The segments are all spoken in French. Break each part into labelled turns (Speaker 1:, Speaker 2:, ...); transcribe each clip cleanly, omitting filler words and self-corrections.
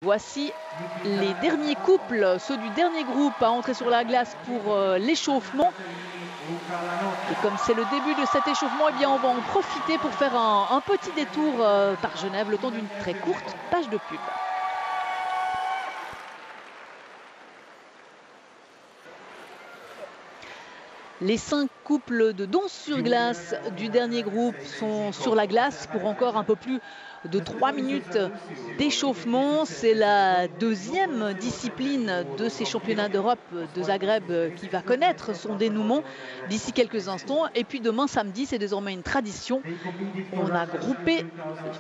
Speaker 1: Voici les derniers couples, ceux du dernier groupe à entrer sur la glace pour l'échauffement. Et comme c'est le début de cet échauffement, eh bien on va en profiter pour faire un petit détour par Genève, le temps d'une très courte page de pub. Les 5 couples de danse sur glace du dernier groupe sont sur la glace pour encore un peu plus de 3 minutes d'échauffement. C'est la deuxième discipline de ces championnats d'Europe de Zagreb qui va connaître son dénouement d'ici quelques instants. Et puis demain samedi, c'est désormais une tradition. On a groupé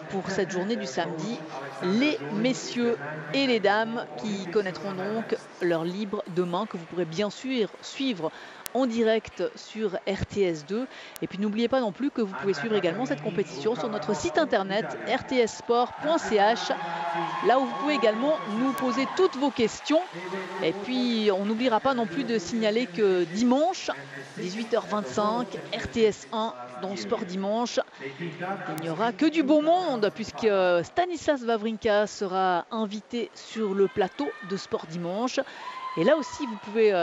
Speaker 1: pour cette journée du samedi les messieurs et les dames qui connaîtront donc leur libre demain, que vous pourrez bien sûr suivre en direct sur RTS2. Et puis n'oubliez pas non plus que vous pouvez suivre également cette compétition sur notre site internet rtssport.ch, là où vous pouvez également nous poser toutes vos questions. Et puis on n'oubliera pas non plus de signaler que dimanche 18h25 RTS1 dans Sport Dimanche, il n'y aura que du beau monde puisque Stanislas Wawrinka sera invité sur le plateau de Sport Dimanche. Et là aussi vous pouvez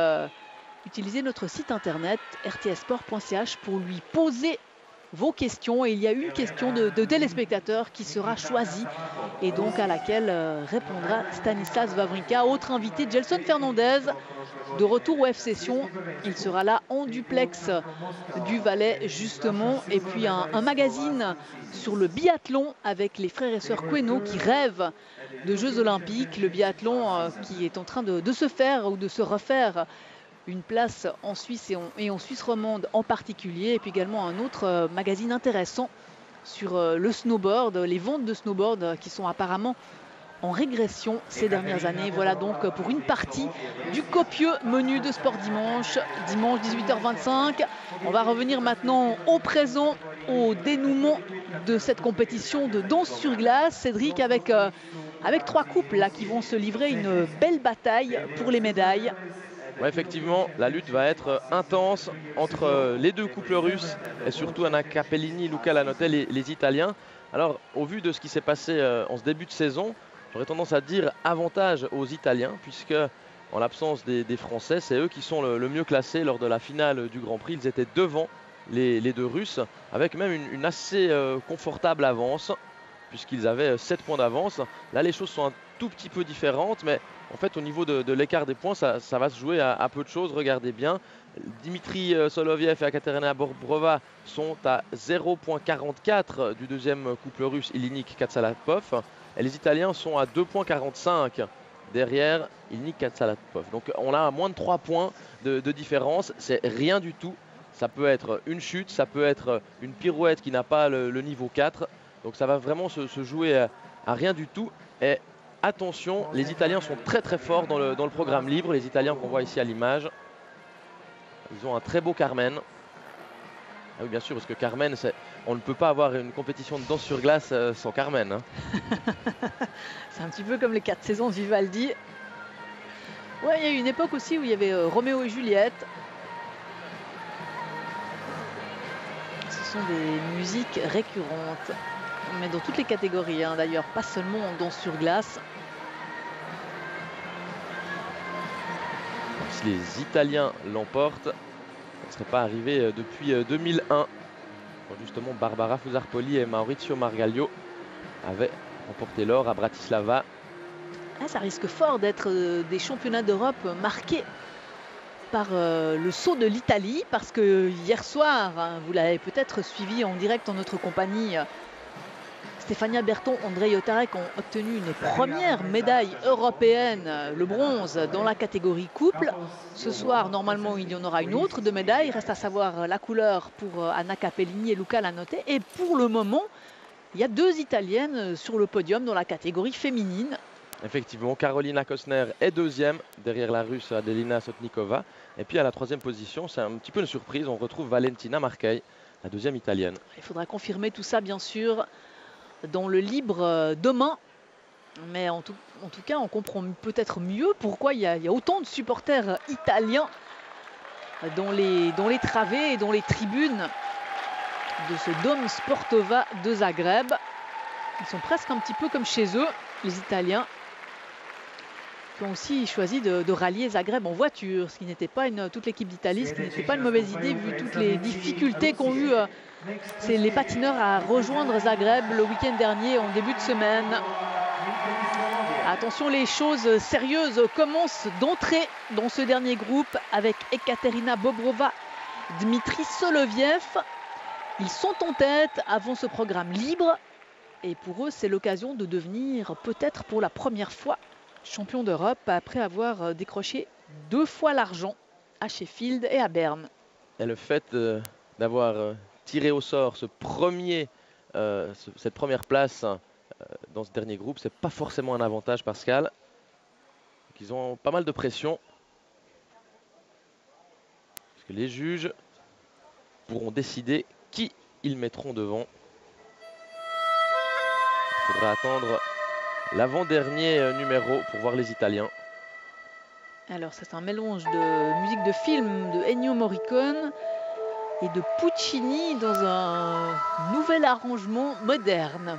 Speaker 1: utilisez notre site internet rtsport.ch pour lui poser vos questions. Et il y a une question de téléspectateur qui sera choisie et donc à laquelle répondra Stanislas Wawrinka. Autre invité, Gelson Fernandez, de retour au F-Session. Il sera là en duplex du Valais justement. Et puis un magazine sur le biathlon avec les frères et sœurs Queneau qui rêvent de Jeux Olympiques. Le biathlon qui est en train de se faire ou de se refaire une place en Suisse et en Suisse romande en particulier. Et puis également un autre magazine intéressant sur le snowboard, les ventes de snowboard qui sont apparemment en régression ces dernières années. Voilà donc pour une partie du copieux menu de Sport Dimanche, dimanche 18h25. On va revenir maintenant au présent, au dénouement de cette compétition de danse sur glace. Cédric, avec 3 couples là, qui vont se livrer une belle bataille pour les médailles.
Speaker 2: Ouais, effectivement, la lutte va être intense entre les deux couples russes et surtout Anna Capellini et Luca Lanotte, les Italiens. Alors, au vu de ce qui s'est passé en ce début de saison, j'aurais tendance à dire avantage aux Italiens, puisque en l'absence des Français, c'est eux qui sont le mieux classés lors de la finale du Grand Prix. Ils étaient devant les deux Russes, avec même une assez confortable avance, puisqu'ils avaient 7 points d'avance. Là, les choses sont un tout petit peu différentes, mais en fait, au niveau de l'écart des points, ça va se jouer à peu de choses. Regardez bien, Dimitri Soloviev et Akaterina Bobrova sont à 0,44 du deuxième couple russe, Ilinik Katsalapov. Et les Italiens sont à 2,45 derrière Ilinik Katsalapov. Donc on a moins de 3 points de différence. C'est rien du tout. Ça peut être une chute, ça peut être une pirouette qui n'a pas le niveau 4. Donc ça va vraiment se jouer à rien du tout. Et attention, les Italiens sont très très forts dans le programme libre. Les Italiens qu'on voit ici à l'image. Ils ont un très beau Carmen. Ah oui, bien sûr, parce que Carmen, on ne peut pas avoir une compétition de danse sur glace sans Carmen. Hein.
Speaker 1: C'est un petit peu comme les 4 saisons de Vivaldi. Ouais, il y a eu une époque aussi où il y avait Roméo et Juliette. Ce sont des musiques récurrentes, mais dans toutes les catégories, hein, d'ailleurs, pas seulement en danse sur glace.
Speaker 2: Si les Italiens l'emportent, ça ne serait pas arrivé depuis 2001. Quand justement Barbara Fusarpoli et Maurizio Margaglio avaient remporté l'or à Bratislava.
Speaker 1: Ah, ça risque fort d'être des championnats d'Europe marqués par le saut de l'Italie, parce que hier soir, hein, vous l'avez peut-être suivi en direct en notre compagnie, Stefania Berton, Andrei Otarek ont obtenu une première médaille européenne, le bronze, dans la catégorie couple. Ce soir, normalement, il y en aura une autre de médaille. Reste à savoir la couleur pour Anna Capellini et Luca Lanotte. Et pour le moment, il y a 2 Italiennes sur le podium dans la catégorie féminine.
Speaker 2: Effectivement, Karolina Kostner est deuxième, derrière la Russe Adelina Sotnikova. Et puis à la 3e position, c'est un petit peu une surprise, on retrouve Valentina Marquez, la 2e italienne.
Speaker 1: Il faudra confirmer tout ça, bien sûr, dans le libre demain. Mais en tout cas, on comprend peut-être mieux pourquoi il y a autant de supporters italiens dans les travées et dans les tribunes de ce Dom Sportova de Zagreb. Ils sont presque un petit peu comme chez eux, les Italiens. qui ont aussi choisi de rallier Zagreb en voiture, ce qui n'était pas toute l'équipe d'Italie, ce qui n'était pas une mauvaise idée vu toutes les difficultés qu'ont eu les patineurs à rejoindre Zagreb le week-end dernier en début de semaine. Attention, les choses sérieuses commencent d'entrer dans ce dernier groupe avec Ekaterina Bobrova, Dmitri Soloviev. Ils sont en tête avant ce programme libre. Et pour eux, c'est l'occasion de devenir peut-être pour la première fois champion d'Europe après avoir décroché 2 fois l'argent à Sheffield et à Berne.
Speaker 2: Et le fait d'avoir tiré au sort cette première place dans ce dernier groupe, c'est pas forcément un avantage, Pascal. Donc, ils ont pas mal de pression. Parce que les juges pourront décider qui ils mettront devant. Il faudra attendre l'avant-dernier numéro pour voir les Italiens.
Speaker 1: Alors ça, c'est un mélange de musique de film de Ennio Morricone et de Puccini dans un nouvel arrangement moderne.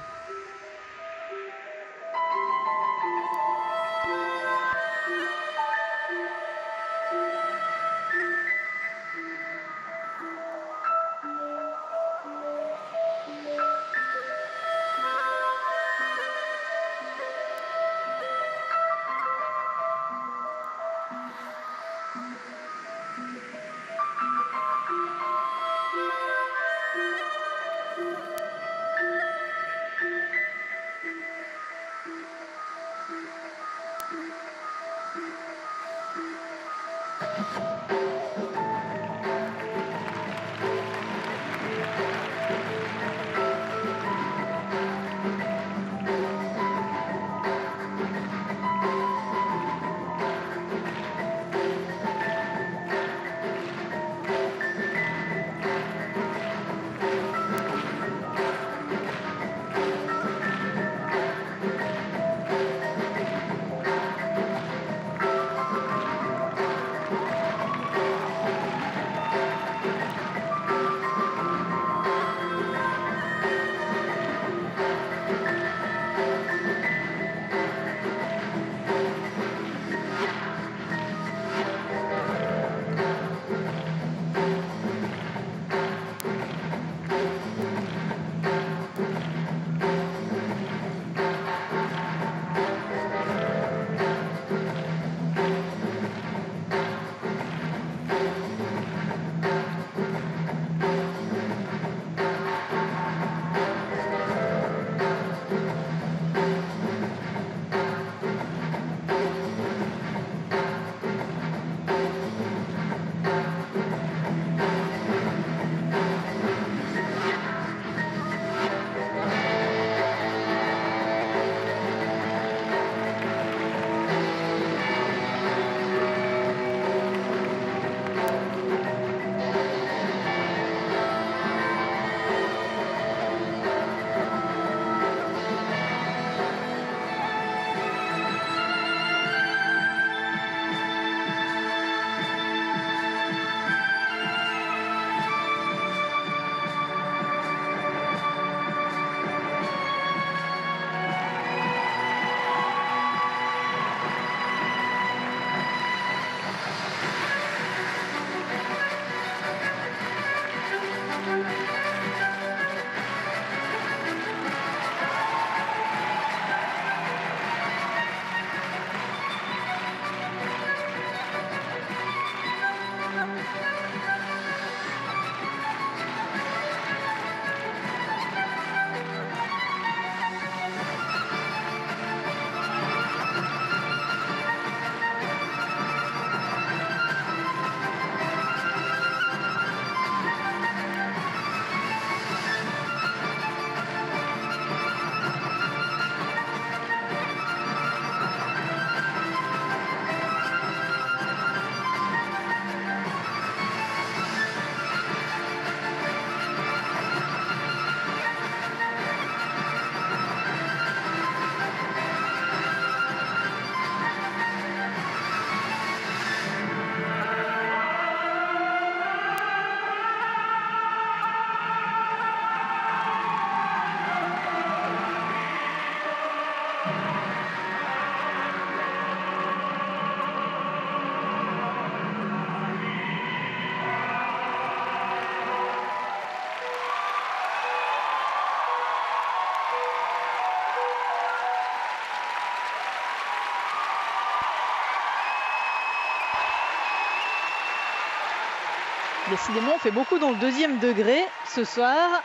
Speaker 1: Décidément, on fait beaucoup dans le deuxième degré ce soir.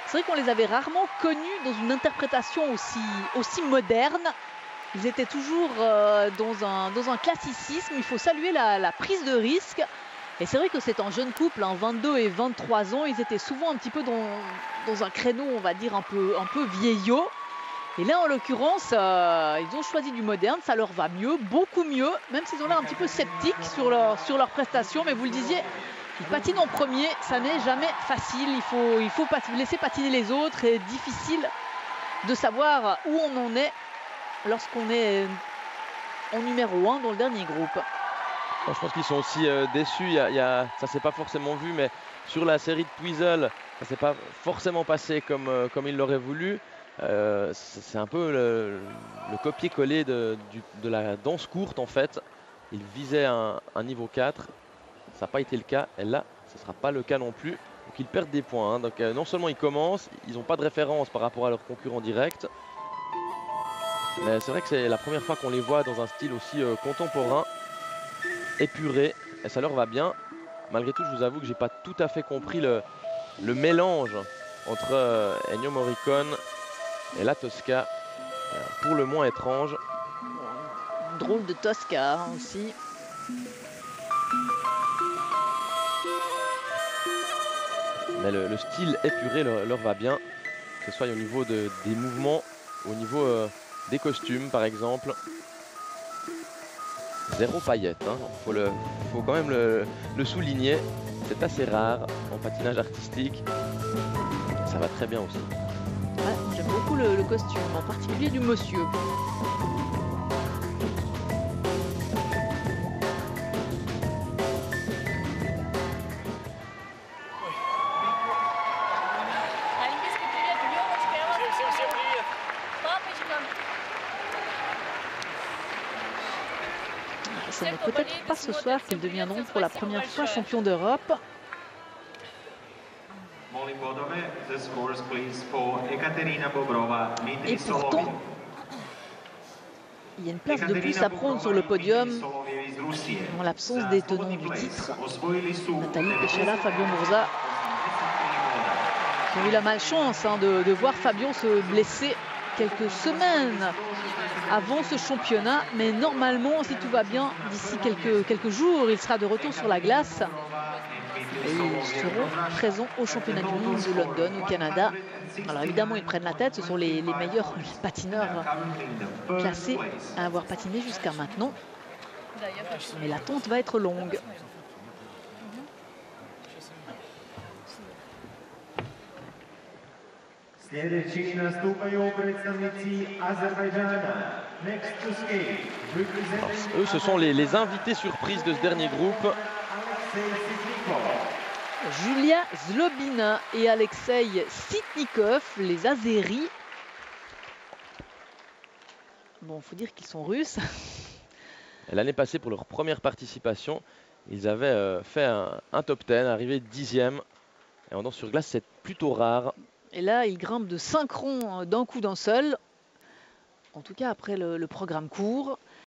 Speaker 1: C'est vrai qu'on les avait rarement connus dans une interprétation aussi moderne. Ils étaient toujours dans un classicisme. Il faut saluer la prise de risque. Et c'est vrai que c'est un jeune couple, 22 et 23 ans. Ils étaient souvent un petit peu dans un créneau, on va dire, un peu vieillot. Et là, en l'occurrence, ils ont choisi du moderne. Ça leur va mieux, beaucoup mieux. Même s'ils ont l'air un petit peu sceptiques sur leur prestation. Mais vous le disiez, ils patinent en premier. Ça n'est jamais facile. Il faut laisser patiner les autres. Et difficile de savoir où on en est lorsqu'on est en numéro 1 dans le dernier groupe.
Speaker 2: Je pense qu'ils sont aussi déçus. Ça s'est pas forcément vu, mais sur la série de Twizzle, ça s'est pas forcément passé comme ils l'auraient voulu. C'est un peu le copier-coller de la danse courte en fait. Ils visaient un niveau 4. Ça n'a pas été le cas. Et là, ce ne sera pas le cas non plus. Donc ils perdent des points. Hein. Donc non seulement ils commencent, ils n'ont pas de référence par rapport à leurs concurrents directs. Mais c'est vrai que c'est la première fois qu'on les voit dans un style aussi contemporain, épuré, et ça leur va bien. Malgré tout, je vous avoue que j'ai pas tout à fait compris le mélange entre Ennio Morricone et la Tosca, pour le moins étrange.
Speaker 1: Drôle de Tosca aussi.
Speaker 2: Mais le style épuré leur va bien, que ce soit au niveau des mouvements, au niveau des costumes par exemple. Zéro paillette, hein. Faut quand même le souligner. C'est assez rare en patinage artistique. Ça va très bien aussi.
Speaker 1: Ouais, j'aime beaucoup le costume, en particulier du monsieur. Ce n'est peut-être pas ce soir qu'ils deviendront pour la première fois champions d'Europe. Et pourtant, il y a une place de plus à prendre sur le podium en l'absence des tenants du titre. Nathalie Pescella, Fabien Bourza, qui ont eu la malchance de voir Fabien se blesser quelques semaines avant ce championnat, mais normalement, si tout va bien, d'ici quelques jours, il sera de retour sur la glace et ils seront présents au championnat du monde de London au Canada. Alors évidemment, ils prennent la tête, ce sont les meilleurs patineurs classés à avoir patiné jusqu'à maintenant, mais l'attente va être longue.
Speaker 2: Eux, ce sont les invités surprises de ce dernier groupe.
Speaker 1: Julia Zlobina et Alexei Sitnikov, les Azéris. Bon, il faut dire qu'ils sont russes.
Speaker 2: L'année passée, pour leur première participation, ils avaient fait un top 10, arrivé 10e. Et en danse sur glace, c'est plutôt rare.
Speaker 1: Et là, ils grimpent de 5 ronds d'un coup d'un seul. En tout cas, après le programme court.